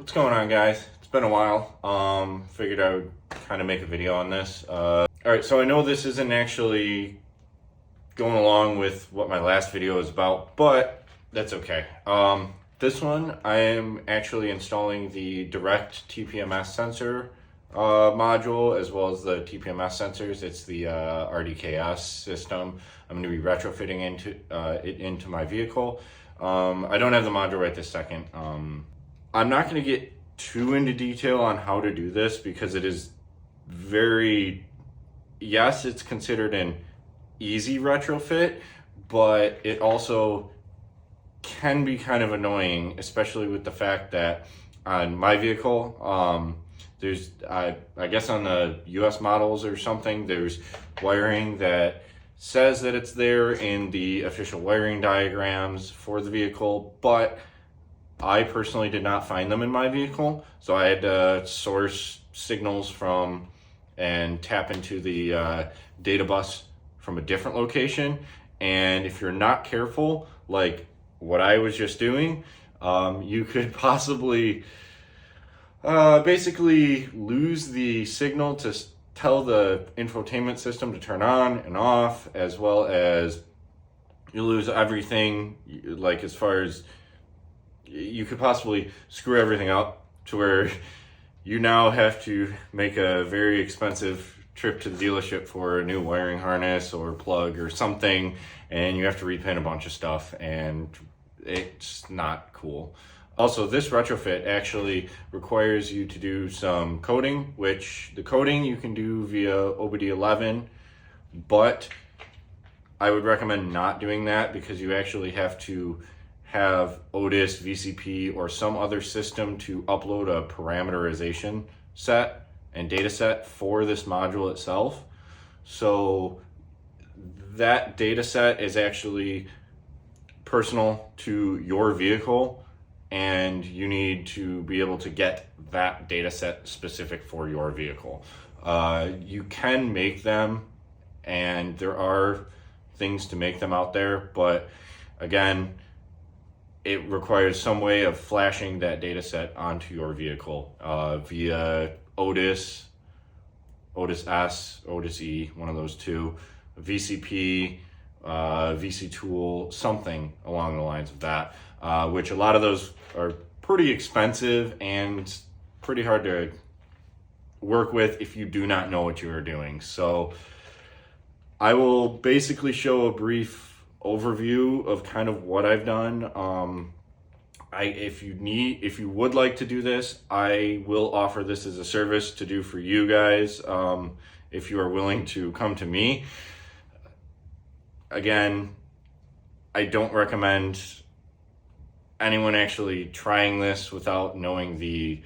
What's going on, guys? It's been a while. Figured I would kind of make a video on this. Alright, so I know this isn't actually going along with what my last video is about, but that's okay. This one, I am actually installing the Direct TPMS sensor module, as well as the TPMS sensors. It's the RDKS system. I'm going to be retrofitting into my vehicle. I don't have the module right this second. I'm not going to get too into detail on how to do this because it is yes, it's considered an easy retrofit, but it also can be kind of annoying, especially with the fact that on my vehicle, there's, I guess on the US models or something, there's wiring that says that it's there in the official wiring diagrams for the vehicle, but I personally did not find them in my vehicle. So I had to source signals from and tap into the data bus from a different location. And if you're not careful, like what I was just doing, you could possibly basically lose the signal to tell the infotainment system to turn on and off, as well as you lose everything, like as far as you could possibly screw everything up to where you now have to make a very expensive trip to the dealership for a new wiring harness or plug or something, and you have to repaint a bunch of stuff, and it's not cool. Also, this retrofit actually requires you to do some coding, which the coding you can do via OBD11, but I would recommend not doing that because you actually have to have Otis, VCP, or some other system to upload a parameterization set and data set for this module itself. So that data set is actually personal to your vehicle, and you need to be able to get that data set specific for your vehicle. You can make them, and there are things to make them out there, but again, it requires some way of flashing that data set onto your vehicle via Otis, Otis S, Otis E, one of those two, VCP, VC Tool, something along the lines of that, which a lot of those are pretty expensive and pretty hard to work with if you do not know what you are doing. So I will basically show a brief overview of kind of what I've done. If you would like to do this, I will offer this as a service to do for you guys, if you are willing to come to me. Again, I don't recommend anyone actually trying this without knowing the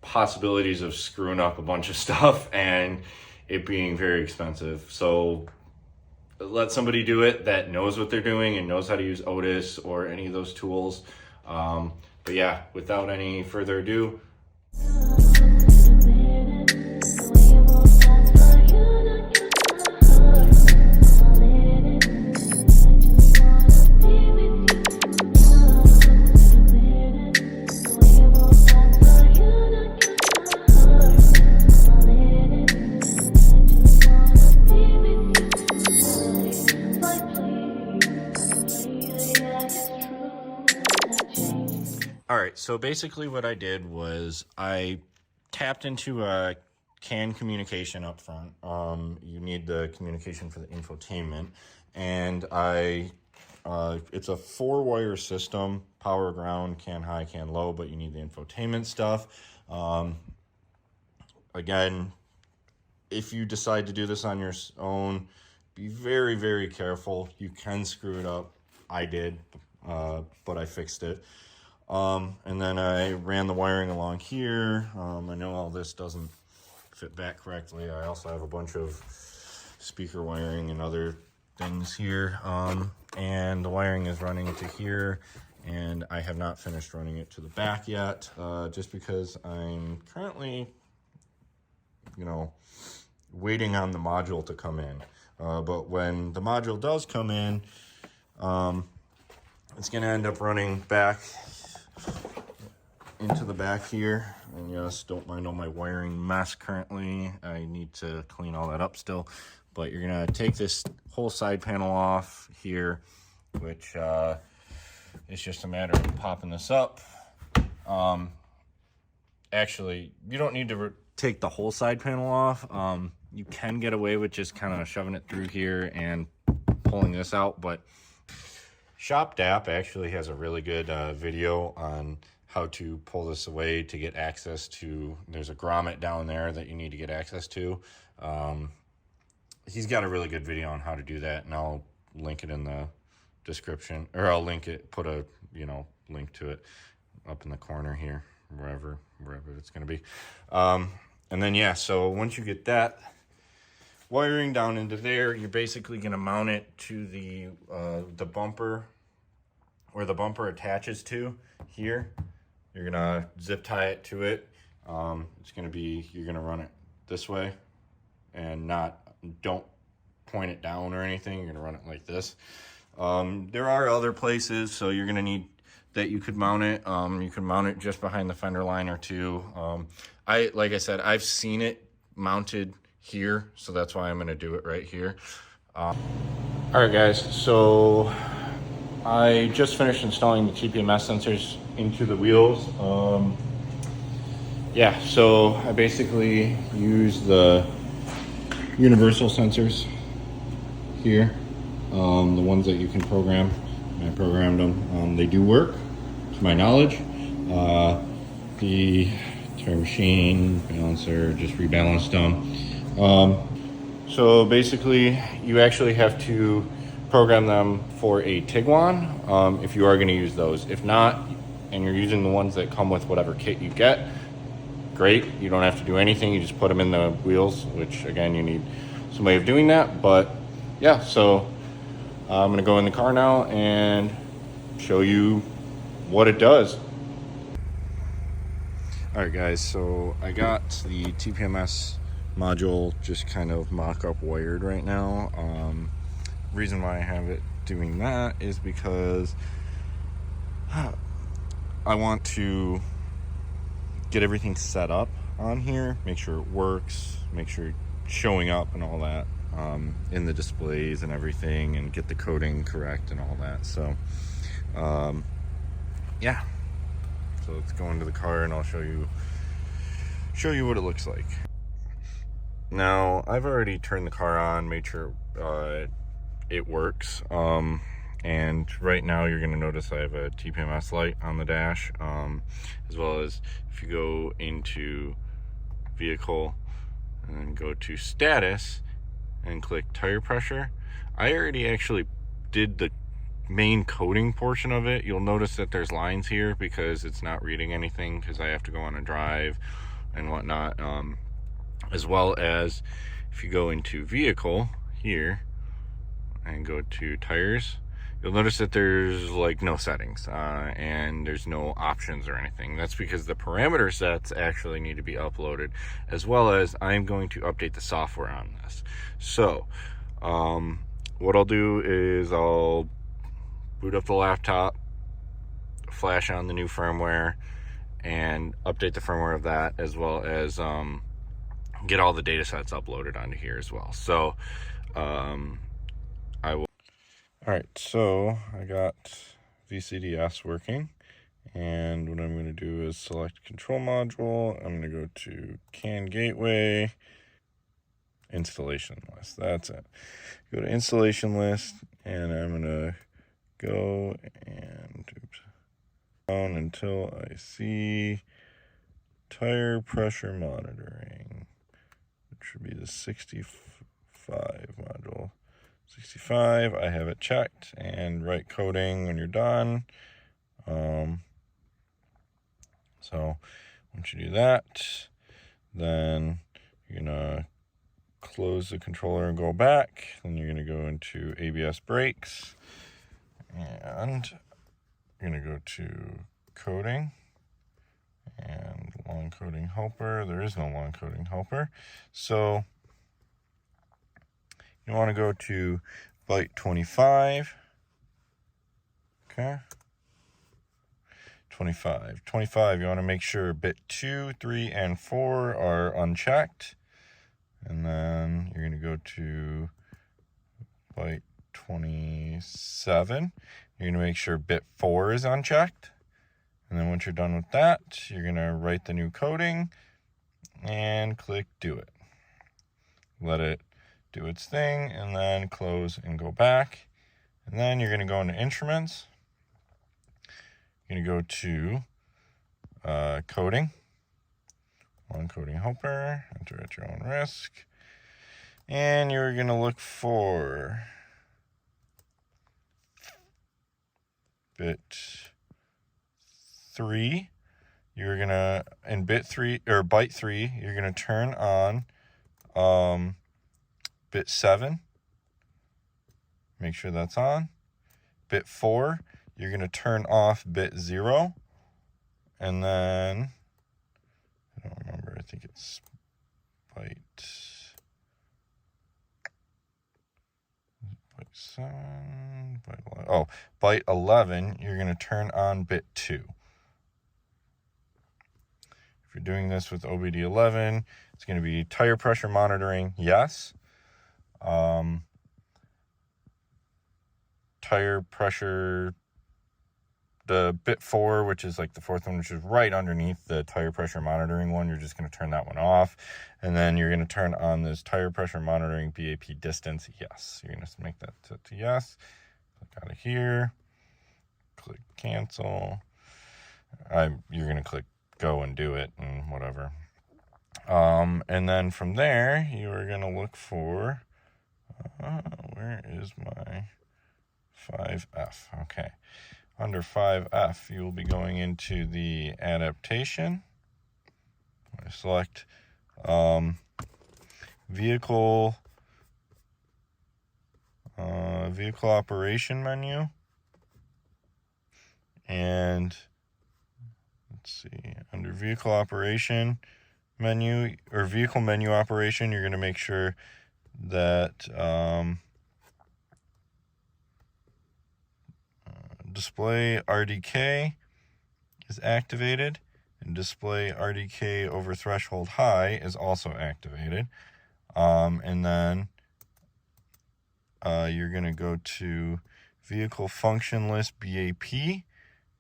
possibilities of screwing up a bunch of stuff and it being very expensive. So let somebody do it that knows what they're doing and knows how to use Otis or any of those tools. But yeah, without any further ado, Alright, so basically what I did was I tapped into a CAN communication up front. You need the communication for the infotainment, and it's a 4-wire system, power, ground, CAN high, CAN low, but you need the infotainment stuff. Again, if you decide to do this on your own, be very, very careful. You can screw it up. I did, but I fixed it. And then I ran the wiring along here. I know all this doesn't fit back correctly. I also have a bunch of speaker wiring and other things here. And the wiring is running to here, and I have not finished running it to the back yet, just because I'm currently, waiting on the module to come in. But when the module does come in, it's going to end up running back into the back here. And yes, don't mind all my wiring mess currently. I need to clean all that up still. But you're gonna take this whole side panel off here, which it's just a matter of popping this up. Actually, you don't need to take the whole side panel off. You can get away with just kind of shoving it through here and pulling this out, but Shop DAP actually has a really good video on how to pull this away to get access to, there's a grommet down there that you need to get access to. He's got a really good video on how to do that, and I'll link it in the description, or I'll link it, put a, link to it up in the corner here, wherever it's going to be. And then, yeah, so once you get that wiring down into there, you're basically going to mount it to the bumper, where the bumper attaches to here. You're going to zip tie it to it. It's going to be, you're going to run it this way and don't point it down or anything. You're going to run it like this. There are other places, so you're going to need that you could mount it. You can mount it just behind the fender liner too. Like I said, I've seen it mounted here, so that's why I'm going to do it right here. All right, guys, so I just finished installing the TPMS sensors into the wheels. Yeah, so I basically use the universal sensors here, the ones that you can program. I programmed them. They do work, to my knowledge. The tire machine balancer just rebalanced them. So basically, you actually have to program them for a Tiguan if you are going to use those. If not, and you're using the ones that come with whatever kit you get, great. You don't have to do anything. You just put them in the wheels, which again, you need some way of doing that. But yeah, so I'm going to go in the car now and show you what it does. All right, guys, so I got the TPMS module just kind of mock-up wired right now. Reason why I have it doing that is because I want to get everything set up on here, make sure it works, make sure it's showing up and all that in the displays and everything, and get the coding correct and all that. So yeah, so let's go into the car and I'll show you what it looks like. Now, I've already turned the car on, made sure it works. And right now you're gonna notice I have a TPMS light on the dash, as well as if you go into vehicle and go to status and click tire pressure, I already actually did the main coding portion of it. You'll notice that there's lines here because it's not reading anything, because I have to go on a drive and whatnot. As well as if you go into vehicle here and go to tires, you'll notice that there's like no settings and there's no options or anything. That's because the parameter sets actually need to be uploaded, as well as I'm going to update the software on this. So what I'll do is I'll boot up the laptop, flash on the new firmware, and update the firmware of that, as well as get all the data sets uploaded onto here as well. So I will. All right, so I got VCDS working, and what I'm going to do is select control module. I'm going to go to CAN gateway, installation list. That's it. Go to installation list, and I'm going to go and down until I see tire pressure monitoring. It should be the 65 module. 65, I have it checked, and write coding when you're done. So once you do that, then you're gonna close the controller and go back. Then you're gonna go into ABS brakes, and you're gonna go to coding and long coding helper. There is no long coding helper, so you want to go to byte 25. Okay, 25. 25, you want to make sure bit 2, 3, and 4 are unchecked. And then you're going to go to byte 27. You're going to make sure bit 4 is unchecked. And then once you're done with that, you're going to write the new coding and click do it. Let it do its thing, and then close and go back. And then you're going to go into instruments. You're going to go to coding. One coding helper, enter at your own risk. And you're going to look for bit 3. You're going to, in bit 3, or byte 3, you're going to turn on bit 7. Make sure that's on. Bit 4, you're going to turn off bit 0. And then, I don't remember, I think it's byte 7, byte 11. Oh, byte 11, you're going to turn on bit 2. If you're doing this with OBD11, it's going to be tire pressure monitoring, yes. Tire pressure, the bit 4, which is like the fourth one, which is right underneath the tire pressure monitoring one, you're just going to turn that one off. And then you're going to turn on this tire pressure monitoring BAP distance, yes. You're going to make that set to yes. Click out of here. Click cancel. You're going to click go and do it and whatever. And then from there, you are going to look for, where is my 5F? Okay. Under 5F, you will be going into the adaptation. I select vehicle operation menu. And let's see, under vehicle operation menu, or vehicle menu operation, you're going to make sure that display RDK is activated, and display RDK over threshold high is also activated. And then you're going to go to vehicle function list BAP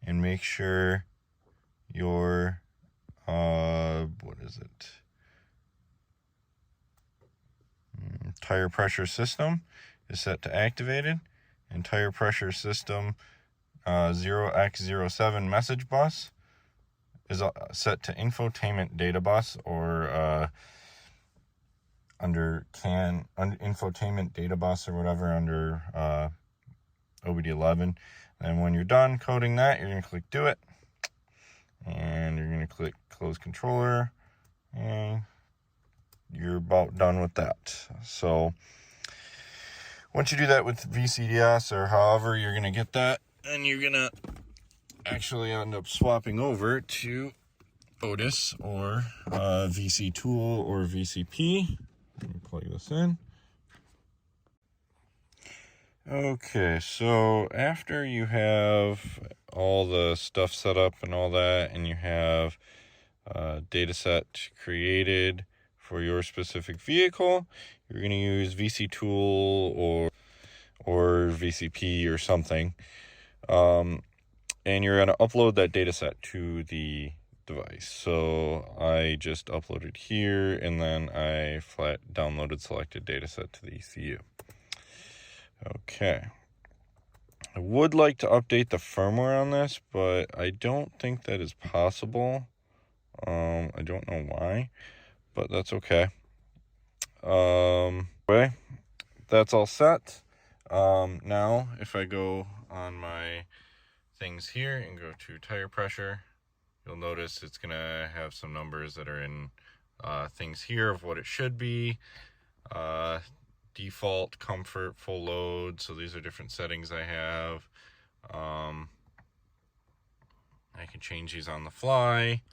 and make sure your what is it? Tire pressure system is set to activated, and tire pressure system 0x07 message bus is set to infotainment data bus, or under infotainment data bus or whatever under OBD11. And when you're done coding that, you're going to click do it, and you're going to click close controller, and you're about done with that. So once you do that with VCDS or however you're going to get that, and you're going to actually end up swapping over to Otis or VC Tool or VCP. Let me plug this in. Okay, so after you have all the stuff set up and all that, and you have a data set created for your specific vehicle, you're going to use VC Tool or VCP or something, and you're going to upload that data set to the device. So I just uploaded here, and then I flat downloaded selected data set to the ECU. Okay. I would like to update the firmware on this, but I don't think that is possible. I don't know why, but that's okay. Anyway, that's all set. Now, if I go on my things here and go to tire pressure, you'll notice it's going to have some numbers that are in things here of what it should be. Default, comfort, full load. So these are different settings I have. I can change these on the fly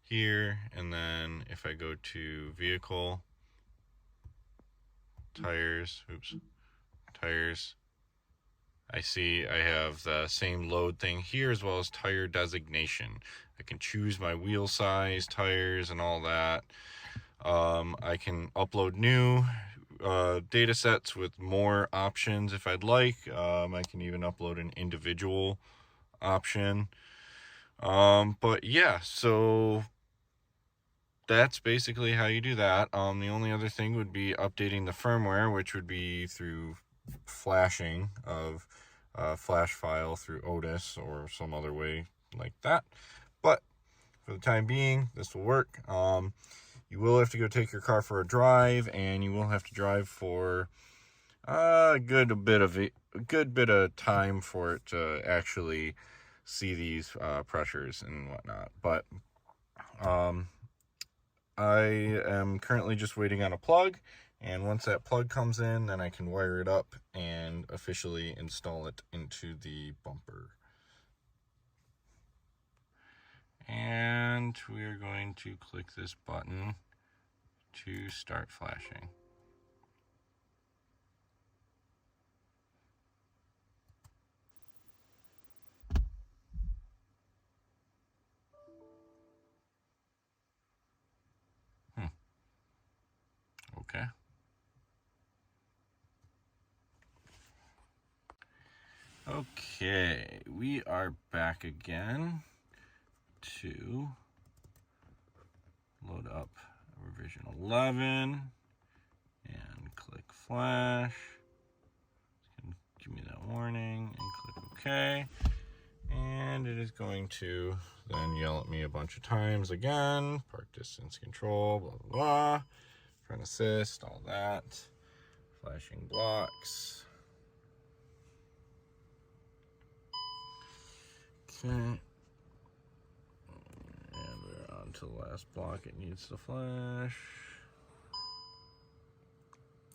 here. And then if I go to vehicle, tires, I see I have the same load thing here as well as tire designation. I can choose my wheel size, tires, and all that. I can upload new data sets with more options if I'd like. I can even upload an individual option. But yeah, so that's basically how you do that. The only other thing would be updating the firmware, which would be through flashing of flash file through Otis or some other way like that. But for the time being, this will work. You will have to go take your car for a drive, and you will have to drive for a good bit of time for it to actually see these pressures and whatnot. But I am currently just waiting on a plug, and once that plug comes in, then I can wire it up and officially install it into the bumper. And we are going to click this button to start flashing. Okay. Okay, we are back again to load up revision 11 and click flash. It's going to give me that warning and click OK. And it is going to then yell at me a bunch of times again. Park distance control, blah, blah, blah. Front assist, all that. Flashing blocks. Okay. And we're on to the last block it needs to flash.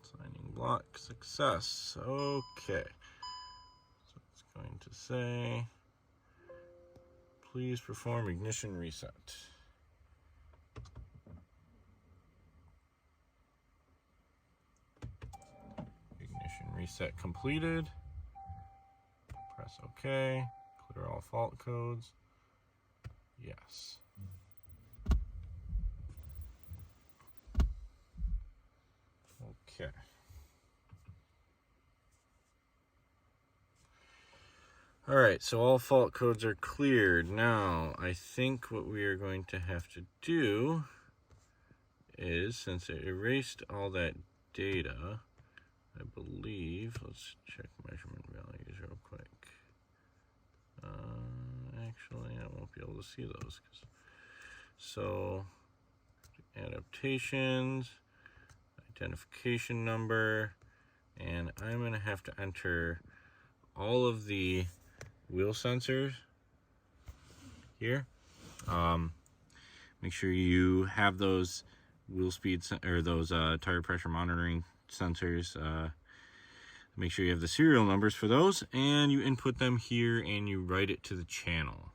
Signing block success. Okay. So it's going to say, please perform ignition reset. Ignition reset completed. Press OK. Clear all fault codes. Yes. Okay. All right, so all fault codes are cleared. Now, I think what we are going to have to do is, since it erased all that data, I believe, let's check measurement values real quick. Actually, I won't be able to see those. So, adaptations, identification number, and I'm going to have to enter all of the wheel sensors here. Make sure you have those wheel speed or those tire pressure monitoring sensors. Make sure you have the serial numbers for those, and you input them here and you write it to the channel.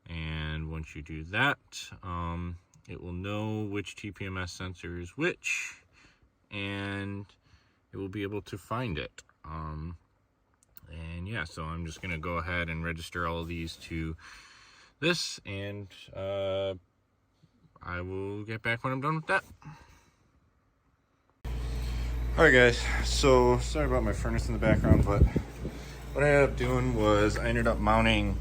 And once you do that, it will know which TPMS sensor is which, and it will be able to find it. And yeah, so I'm just going to go ahead and register all of these to this, and I will get back when I'm done with that. Alright guys, so sorry about my furnace in the background, but what I ended up doing was I ended up mounting,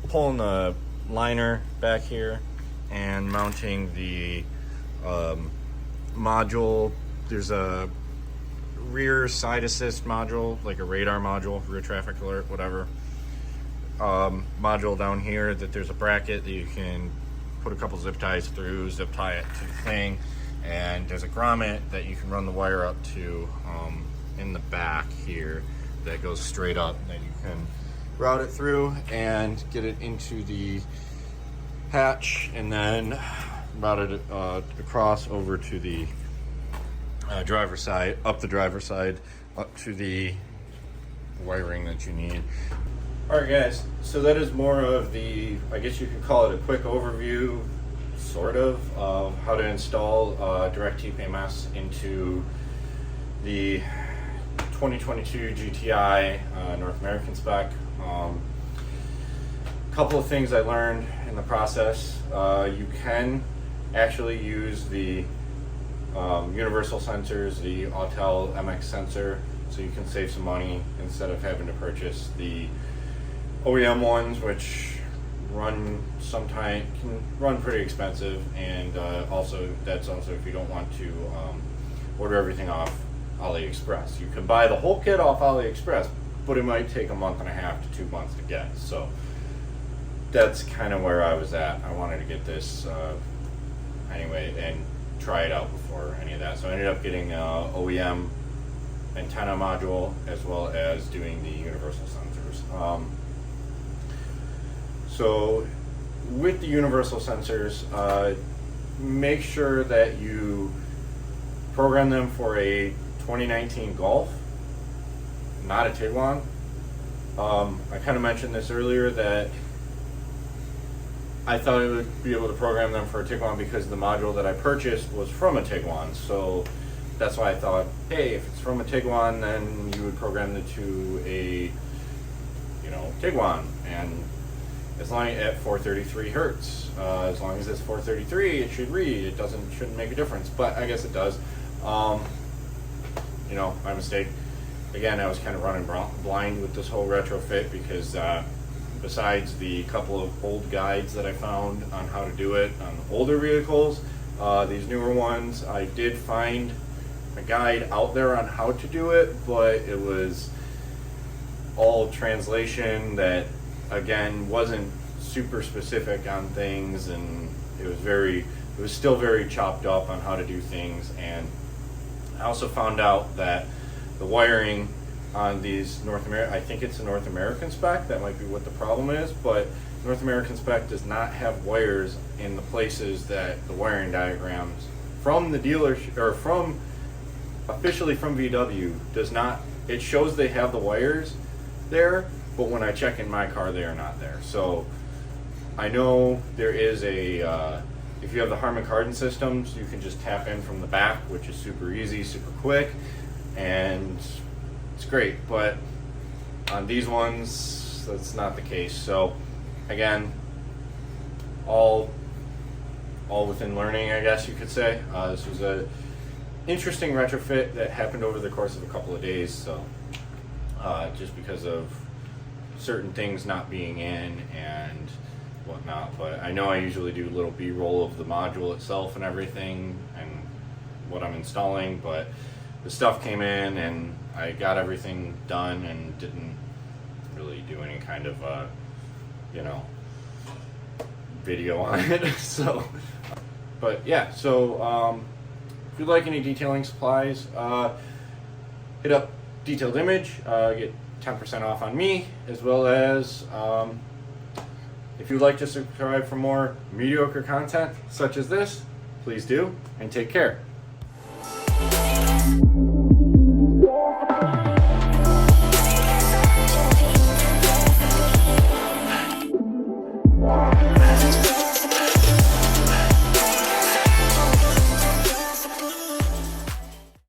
pulling the liner back here and mounting the module. There's a rear side assist module, like a radar module, rear traffic alert, whatever. Module down here that there's a bracket that you can put a couple zip ties through, zip tie it to the thing. And there's a grommet that you can run the wire up to in the back here that goes straight up that you can route it through and get it into the hatch, and then route it across over to the driver's side, up the driver's side, up to the wiring that you need. Alright guys, so that is more of the, I guess you could call it a quick overview, sort of how to install Direct TPMS into the 2022 GTI North American spec. Couple of things I learned in the process. You can actually use the universal sensors, the Autel MX sensor, so you can save some money instead of having to purchase the OEM ones, which can run pretty expensive, and that's also if you don't want to order everything off AliExpress. You can buy the whole kit off AliExpress, but it might take a month and a half to 2 months to get. So that's kind of where I was at. I wanted to get this anyway and try it out before any of that. So I ended up getting OEM antenna module as well as doing the universal sensors. So with the universal sensors, make sure that you program them for a 2019 Golf, not a Tiguan. I kind of mentioned this earlier that I thought I would be able to program them for a Tiguan because the module that I purchased was from a Tiguan. So that's why I thought, hey, if it's from a Tiguan, then you would program it to a, Tiguan, and as long at 433 hertz, as long as it's 433, it should read. It shouldn't make a difference, but I guess it does. My mistake. Again, I was kind of running blind with this whole retrofit because besides the couple of old guides that I found on how to do it on older vehicles, these newer ones, I did find a guide out there on how to do it, but it was all translation that, again, wasn't super specific on things, and it was still very chopped up on how to do things. And I also found out that the wiring on these I think it's a North American spec, that might be what the problem is, but North American spec does not have wires in the places that the wiring diagrams from the dealership, or officially from VW, does not. It shows they have the wires there, but when I check in my car, they are not there. So I know there is if you have the Harman Kardon systems, you can just tap in from the back, which is super easy, super quick, and it's great. But on these ones, that's not the case. So again, all within learning, I guess you could say. This was a interesting retrofit that happened over the course of a couple of days. So just because of certain things not being in and whatnot, but I know I usually do a little B-roll of the module itself and everything and what I'm installing, but the stuff came in and I got everything done and didn't really do any kind of video on it. So but yeah, so if you'd like any detailing supplies, hit up Detailed Image, get 10% off on me, as well as if you'd like to subscribe for more mediocre content such as this, please do, and take care.